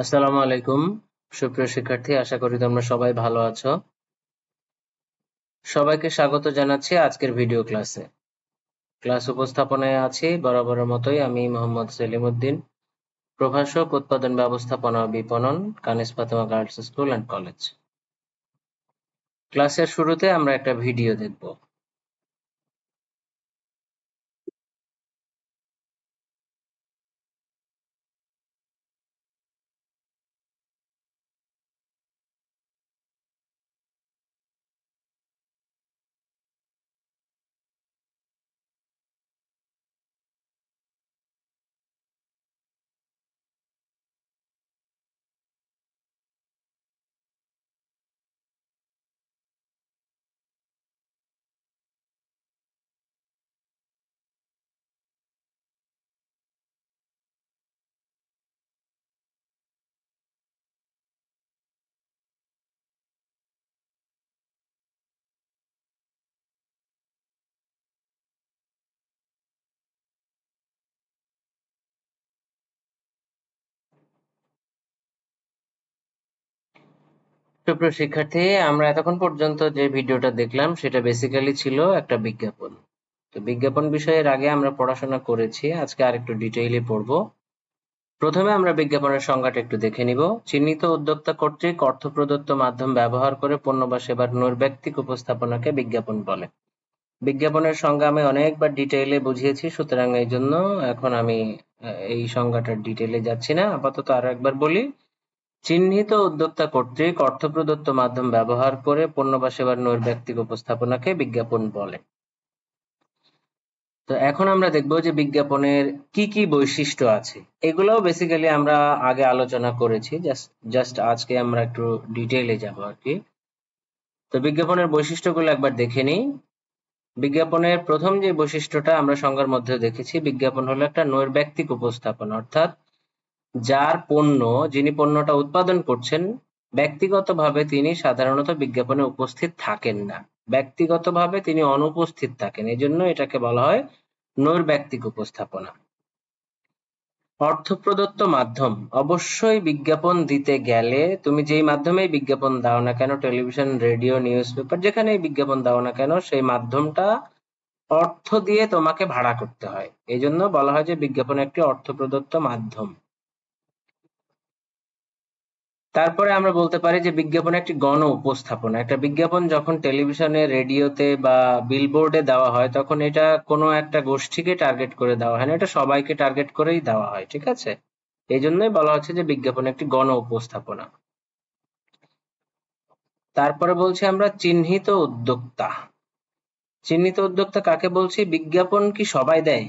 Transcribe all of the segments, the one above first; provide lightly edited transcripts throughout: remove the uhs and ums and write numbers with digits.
আসসালামু আলাইকুম সুপ্রিয় শিক্ষার্থী, আশা করি তোমরা সবাই ভালো আছো। সবাইকে স্বাগত জানাচ্ছি আজকের ভিডিও ক্লাসে। ক্লাস উপস্থাপনায় আছি বরাবরের মতোই আমি মোহাম্মদ সেলিম উদ্দিন, প্রভাষক উৎপাদন ব্যবস্থাপনা ও বিপণন, Kanis Fatema girls school and college. ক্লাসের শুরুতে আমরা একটা ভিডিও দেখব। সুপ্রিয় শিক্ষার্থী, আমরা এতক্ষণ পর্যন্ত যে ভিডিওটা দেখলাম সেটা বেসিক্যালি ছিল একটা বিজ্ঞাপন। তো বিজ্ঞাপন বিষয়ের আগে আমরা পড়াশোনা করেছি, আজকে আরেকটু ডিটেইলে পড়বো। প্রথমে আমরা বিজ্ঞাপনের সংজ্ঞাটা একটু দেখে নিব। চিহ্নিত উদ্যোক্তা কর্তৃক অর্থ প্রদত্ত মাধ্যম ব্যবহার করে পণ্য বা সেবার নৈর্ব্যক্তিক উপস্থাপনাকে বিজ্ঞাপন বলে। বিজ্ঞাপনের সংজ্ঞা আমি অনেকবার ডিটেইলে বুঝিয়েছি, সুতরাং এই জন্য এখন আমি এই সংজ্ঞাটার ডিটেইলে যাচ্ছি না, আপাতত আরো একবার বলি। চিহ্নিত উদ্যোক্তা কর্তৃক অর্থ প্রদত্ত মাধ্যম ব্যবহার করে পণ্য বা সেবার নৈর্ব্যক্তিক উপস্থাপনাকে বিজ্ঞাপন বলে। তো এখন আমরা দেখব যে বিজ্ঞাপনের কি কি বৈশিষ্ট্য আছে। এগুলোও বেসিক্যালি আমরা আগে আলোচনা করেছি, জাস্ট আজকে আমরা একটু ডিটেইলে যাব আর কি। তো বিজ্ঞাপনের বৈশিষ্ট্যগুলো একবার দেখে নিই। বিজ্ঞাপনের প্রথম যে বৈশিষ্ট্যটা আমরা সংজ্ঞার মধ্যে দেখেছি, বিজ্ঞাপন হলো একটা নৈর্ব্যক্তিক উপস্থাপন, অর্থাৎ যার পণ্য, যিনি পণ্যটা উৎপাদন করছেন, ব্যক্তিগতভাবে তিনি সাধারণত বিজ্ঞাপনে উপস্থিত থাকেন না, ব্যক্তিগতভাবে তিনি অনুপস্থিত থাকেন, এই জন্য এটাকে বলা হয় নৈর্ব্যক্তিক উপস্থাপনা। অর্থ প্রদত্ত মাধ্যম, অবশ্যই বিজ্ঞাপন দিতে গেলে তুমি যেই মাধ্যমেই বিজ্ঞাপন দাও না কেন, টেলিভিশন, রেডিও, নিউজ পেপার, যেখানেই বিজ্ঞাপন দাও না কেন, সেই মাধ্যমটা অর্থ দিয়ে তোমাকে ভাড়া করতে হয়। এই জন্য বলা হয় যে বিজ্ঞাপন একটি অর্থ প্রদত্ত মাধ্যম। তারপরে আমরা বলতে পারি যে বিজ্ঞাপন একটি গণ উপস্থাপনা। একটা বিজ্ঞাপন যখন টেলিভিশনে, রেডিওতে বা বিলবোর্ডে দেওয়া হয়, তখন এটা কোনো একটা গোষ্ঠীকে টার্গেট করে দেওয়া হয় না, এটা সবাইকে টার্গেট করেই দেওয়া হয়, ঠিক আছে? এই জন্যই বলা হচ্ছে যে বিজ্ঞাপন একটি গণ উপস্থাপনা। তারপরে বলছি আমরা চিহ্নিত উদ্যোক্তা। চিহ্নিত উদ্যোক্তা কাকে বলছি? বিজ্ঞাপন কি সবাই দেয়?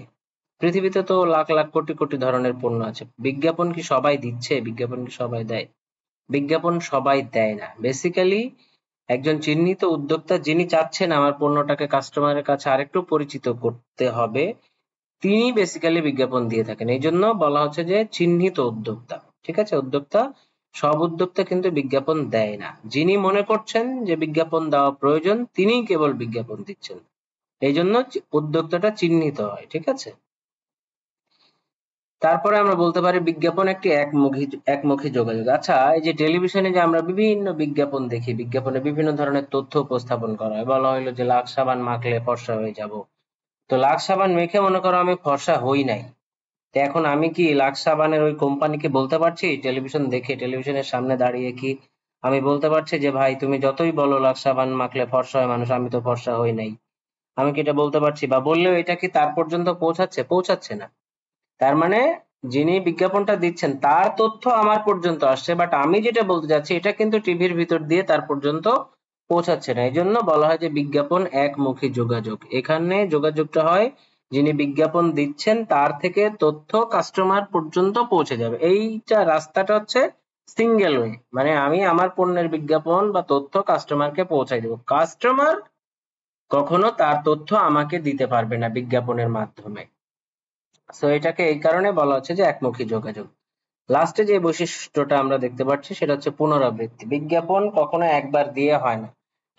পৃথিবীতে তো লাখ লাখ কোটি কোটি ধরনের পণ্য আছে, বিজ্ঞাপন কি সবাই দিচ্ছে? বিজ্ঞাপন কি সবাই দেয়? বিজ্ঞাপন সবাই দেয় না। বেসিক্যালি একজন চিহ্নিত উদ্যোক্তা, যিনি চাচ্ছেন আমার পণ্যটাকে কাস্টমারের কাছে আরেকটু পরিচিত করতে হবে, তিনি বেসিক্যালি বিজ্ঞাপন দিয়ে থাকেন। এই জন্য বলা হচ্ছে যে চিহ্নিত উদ্যোক্তা, ঠিক আছে? উদ্যোক্তা, সব উদ্যোক্তা কিন্তু বিজ্ঞাপন দেয় না। যিনি মনে করছেন যে বিজ্ঞাপন দেওয়া প্রয়োজন, তিনিই কেবল বিজ্ঞাপন দিচ্ছেন। এই জন্য উদ্যোক্তাটা চিহ্নিত হয়, ঠিক আছে? তারপরে আমরা বলতে পারি বিজ্ঞাপন একটি একমুখী যোগাযোগ। আচ্ছা, এই যে টেলিভিশনে যে আমরা বিভিন্ন বিজ্ঞাপন দেখি, বিজ্ঞাপনে বিভিন্ন ধরনের তথ্য উপস্থাপন করা হয়। বলা হইলো যে লাক্স সাবান মাখলে ফর্সা হয়ে যাব। তো লাক্স সাবান মেখে মনে করো আমি ফর্সা হই নাই, তো এখন আমি কি লাক্স সাবানের ওই কোম্পানিকে বলতে পারছি, টেলিভিশন দেখে, টেলিভিশনের সামনে দাঁড়িয়ে কি আমি বলতে পারছি যে ভাই তুমি যতই বলো লাক্স সাবান মাখলে ফর্সা হয় মানুষ, আমি তো ফর্সা হই নাই? আমি কি এটা বলতে পারছি? বা বললেও এটা কি তার পর্যন্ত পৌঁছাচ্ছে? পৌঁছাচ্ছে না। তার মানে যিনি বিজ্ঞাপনটা দিচ্ছেন তার তথ্য আমার পর্যন্ত আসছে, বাট আমি যেটা বলতে যাচ্ছি এটা কিন্তু টিভির ভিতর দিয়ে তার পর্যন্ত পৌঁছাচ্ছে না। এই জন্য বলা হয় যে বিজ্ঞাপন একমুখী যোগাযোগ। এখানে যোগাযোগটা হয় যিনি বিজ্ঞাপন দিচ্ছেন তার থেকে তথ্য কাস্টমার পর্যন্ত পৌঁছে যাবে, এইটা রাস্তাটা হচ্ছে সিঙ্গেল ওয়ে। মানে আমি আমার পণ্যের বিজ্ঞাপন বা তথ্য কাস্টমারকে পৌঁছাই দেবো, কাস্টমার কখনো তার তথ্য আমাকে দিতে পারবে না বিজ্ঞাপনের মাধ্যমে। সো এটাকে এই কারণে বলা হচ্ছে যে একমুখী যোগাযোগ। লাস্টে যে বৈশিষ্ট্যটা আমরা দেখতে পাচ্ছি সেটা হচ্ছে পুনরাবৃত্তি। বিজ্ঞাপন কখনো একবার দিয়ে হয় না।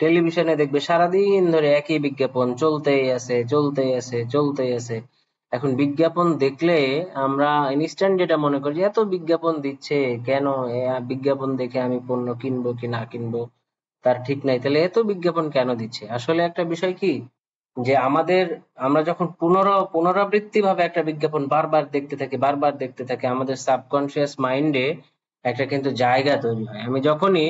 টেলিভিশনে দেখবে সারাদিন ধরে একই বিজ্ঞাপন চলতেই আছে, চলতেই আছে, চলতেই আছে। এখন বিজ্ঞাপন দেখলে আমরা ইনস্ট্যান্ট যেটা মনে করি যে এত বিজ্ঞাপন দিচ্ছে কেন, বিজ্ঞাপন দেখে আমি পণ্য কিনবো কি না কিনবো তার ঠিক নাই, তাহলে এত বিজ্ঞাপন কেন দিচ্ছে? আসলে একটা বিষয় কি, যে আমরা যখন পুনরাবৃত্তি ভাবে একটা বিজ্ঞাপন বারবার দেখতে থাকি, আমাদের সাবকনসিয়াস মাইন্ডে একটা কিন্তু জায়গা তৈরি হয়। আমি যখনই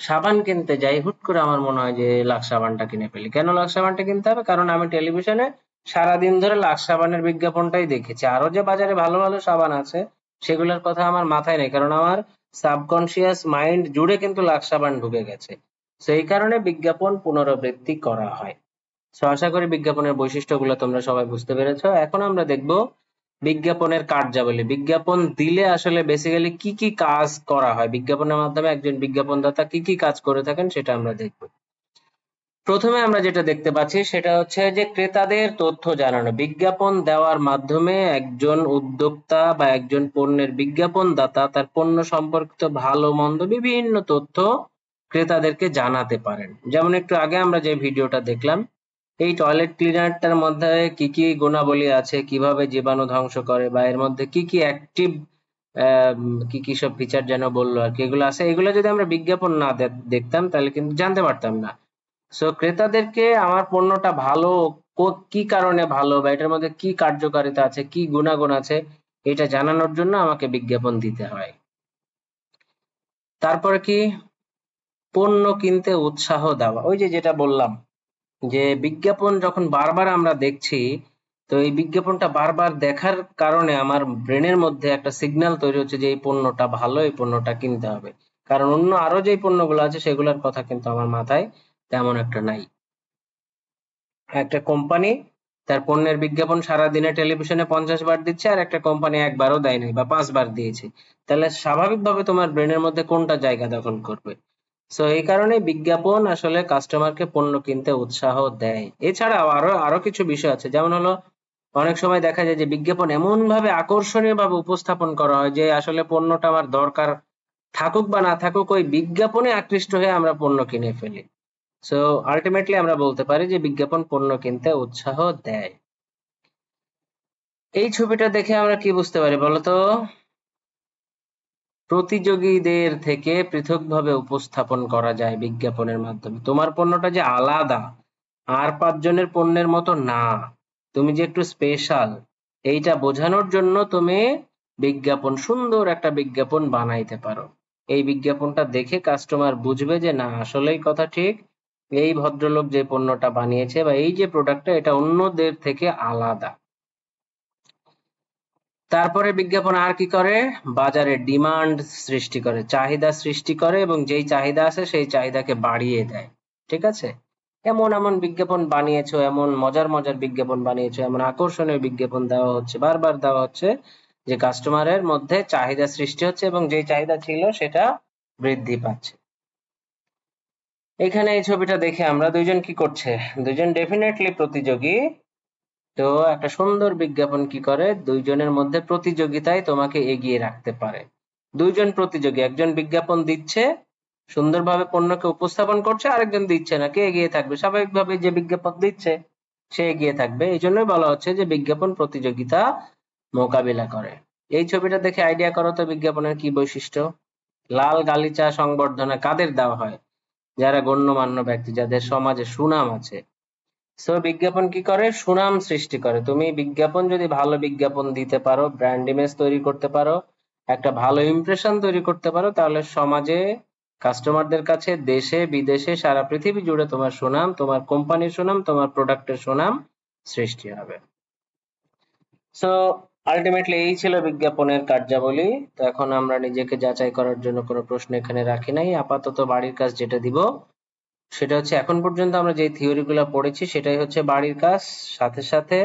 সাবান কিনতে যাই, হুট করে আমার মনে হয় যে লাক্স সাবানটা কিনে ফেলি। কেন লাক্স সাবানটা কিনতে হবে? কারণ আমি টেলিভিশনে সারাদিন ধরে লাক্স সাবানের বিজ্ঞাপনটাই দেখেছি। আরো যে বাজারে ভালো ভালো সাবান আছে সেগুলোর কথা আমার মাথায় নেই, কারণ আমার সাবকনসিয়াস মাইন্ড জুড়ে কিন্তু লাক্স সাবান ঢুকে গেছে। সেই কারণে বিজ্ঞাপন পুনরাবৃত্তি করা হয়। সো আশা করি বিজ্ঞাপনের বৈশিষ্ট্যগুলো তোমরা সবাই বুঝতে পেরেছো। এখন আমরা দেখব বিজ্ঞাপনের কার্যাবলী। বিজ্ঞাপন দিলে আসলে বেসিক্যালি কি কি কাজ করা হয়, বিজ্ঞাপনের মাধ্যমে একজন বিজ্ঞাপনদাতা কি কি কাজ করে থাকেন সেটা আমরা দেখব। প্রথমে আমরা যেটা দেখতে পাচ্ছি সেটা হচ্ছে যে ক্রেতাদের তথ্য জানানো। বিজ্ঞাপন দেওয়ার মাধ্যমে একজন উদ্যোক্তা বা একজন পণ্যের বিজ্ঞাপনদাতা তার পণ্য সম্পর্কিত ভালো মন্দ বিভিন্ন তথ্য ক্রেতাদেরকে জানাতে পারেন। যেমন একটু আগে আমরা যে ভিডিওটা দেখলাম, এই টয়লেট ক্লিনারটার মধ্যে কি কি গুণাবলী আছে, কিভাবে জীবাণু ধ্বংস করে, বা এর মধ্যে কি কি অ্যাক্টিভ কি কি সব ফিচার যেন বললো আর কি, এগুলো আছে। এগুলো যদি আমরা বিজ্ঞাপন না দেখতাম তাহলে কিন্তু জানতে পারতাম না। সো ক্রেতাদেরকে আমার পণ্যটা ভালো, কি কারণে ভালো, বা এটার মধ্যে কি কার্যকারিতা আছে, কি গুণাগুণ আছে, এটা জানানোর জন্য আমাকে বিজ্ঞাপন দিতে হয়। তারপরে কি, পণ্য কিনতে উৎসাহ দেওয়া। ওই যে যেটা বললাম যে বিজ্ঞাপন যখন বারবার আমরা দেখছি, তো এই বিজ্ঞাপনটা বারবার দেখার কারণে আমার ব্রেনের মধ্যে একটা সিগন্যাল তৈরি হচ্ছে যে এই পণ্যটা ভালো, এই পণ্যটা কিনতে হবে। কারণ অন্য আরো যে পণ্যগুলো আছে সেগুলোর কথা কিন্তু আমার মাথায় তেমন একটা নাই। একটা কোম্পানি তার পণ্যের বিজ্ঞাপন সারাদিনে টেলিভিশনে 50 বার দিচ্ছে, আর একটা কোম্পানি একবারও দেয়নি বা 5 বার দিয়েছে, তাহলে স্বাভাবিকভাবে তোমার ব্রেনের মধ্যে কোনটা জায়গা দখল করবে? সো এই কারণে বিজ্ঞাপন আসলে কাস্টমারকে পণ্য কিনতে উৎসাহ দেয়। এছাড়াও আরো আরো কিছু বিষয় আছে, যেমন হলো অনেক সময় দেখা যায় যে বিজ্ঞাপন এমন ভাবে আকর্ষণীয় ভাবে উপস্থাপন করা হয় যে আসলে পণ্যটা আমার দরকার থাকুক বা না থাকুক, ওই বিজ্ঞাপনে আকৃষ্ট হয়ে আমরা পণ্য কিনে ফেলি। সো আলটিমেটলি আমরা বলতে পারি যে বিজ্ঞাপন পণ্য কিনতে উৎসাহ দেয়। এই ছবিটা দেখে আমরা কি বুঝতে পারি বলতো? প্রতিযোগীদের থেকে পৃথকভাবে উপস্থাপন করা যায় বিজ্ঞাপনের মাধ্যমে। তোমার পণ্যটা যে আলাদা, আর 5 জনের পণ্যের মতো না, তুমি যে একটু স্পেশাল, এইটা বোঝানোর জন্য তুমি বিজ্ঞাপন, সুন্দর একটা বিজ্ঞাপন বানাইতে পারো। এই বিজ্ঞাপনটা দেখে কাস্টমার বুঝবে যে না, আসলেই কথা ঠিক, এই ভদ্রলোক যে পণ্যটা বানিয়েছে বা এই যে প্রোডাক্টটা, এটা অন্যদের থেকে আলাদা। তারপরে বিজ্ঞাপন আর কি করে? বাজারে ডিমান্ড সৃষ্টি করে, চাহিদা সৃষ্টি করে, এবং যেই চাহিদা আছে সেই চাহিদাকে বাড়িয়ে দেয়। ঠিক আছে? এমন এমন বিজ্ঞাপন বানিয়েছো, এমন মজার মজার বিজ্ঞাপন বানিয়েছো, এমন আকর্ষণীয় বিজ্ঞাপন দেওয়া হচ্ছে, বারবার দেওয়া হচ্ছে, যে কাস্টমারের মধ্যে চাহিদা সৃষ্টি হচ্ছে এবং যেই চাহিদা ছিল সেটা বৃদ্ধি পাচ্ছে। এখানে এই ছবিটা দেখে আমরা দুইজন কি করছে, দুইজন ডেফিনেটলি প্রতিযোগী। তো একটা সুন্দর বিজ্ঞাপন কি করে, দুইজনের মধ্যে প্রতিযোগিতায় তোমাকে এগিয়ে রাখতে পারে। দুইজন প্রতিযোগী, একজন বিজ্ঞাপন দিচ্ছে, সুন্দরভাবে পণ্যকে উপস্থাপন করছে, আরেকজন দিচ্ছে না, কে এগিয়ে থাকবে? স্বাভাবিকভাবে যে বিজ্ঞাপন দিচ্ছে সে এগিয়ে থাকবে। এই জন্যই বলা হচ্ছে যে বিজ্ঞাপন প্রতিযোগিতা মোকাবিলা করে। এই ছবিটা দেখে আইডিয়া করো তো বিজ্ঞাপনের কি বৈশিষ্ট্য। লাল গালিচা সংবর্ধনা কাদের দেওয়া হয়? যারা গণ্যমান্য ব্যক্তি, যাদের সমাজে সুনাম আছে। সো বিজ্ঞাপন কি করে? সুনাম সৃষ্টি করে। তুমি বিজ্ঞাপন যদি ভালো বিজ্ঞাপন দিতে পারো, ব্র্যান্ড ইমেজ তৈরি করতে পারো, একটা ভালো ইমপ্রেশন তৈরি করতে পারো, তাহলে সমাজে, কাস্টমারদের কাছে, দেশে বিদেশে, সারা পৃথিবী জুড়ে তোমার সুনাম, তোমার কোম্পানির সুনাম, তোমার প্রোডাক্টের সুনাম সৃষ্টি হবে। সো আলটিমেটলি এই ছিল বিজ্ঞাপনের কার্যাবলী। তো এখন আমরা নিজেকে যাচাই করার জন্য কোনো প্রশ্ন এখানে রাখি নাই। আপাতত বাড়ির কাজ যেটা দিব সেটা হচ্ছে, এখন পর্যন্ত আমরা যে থিওরিগুলো পড়েছি সেটাই হচ্ছে বাড়ির কাজ। সাথে সাথে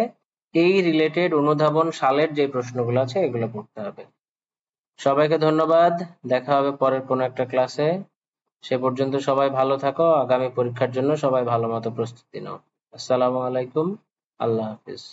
এই রিলেটেড অনুধাবন সালের যে প্রশ্নগুলো আছে এগুলো পড়তে হবে। সবাইকে ধন্যবাদ। দেখা হবে পরের কোনো একটা ক্লাসে। সে পর্যন্ত সবাই ভালো থাকো, আগামী পরীক্ষার জন্য সবাই ভালো মতো প্রস্তুতি নাও। আসসালামু আলাইকুম। আল্লাহ হাফিজ।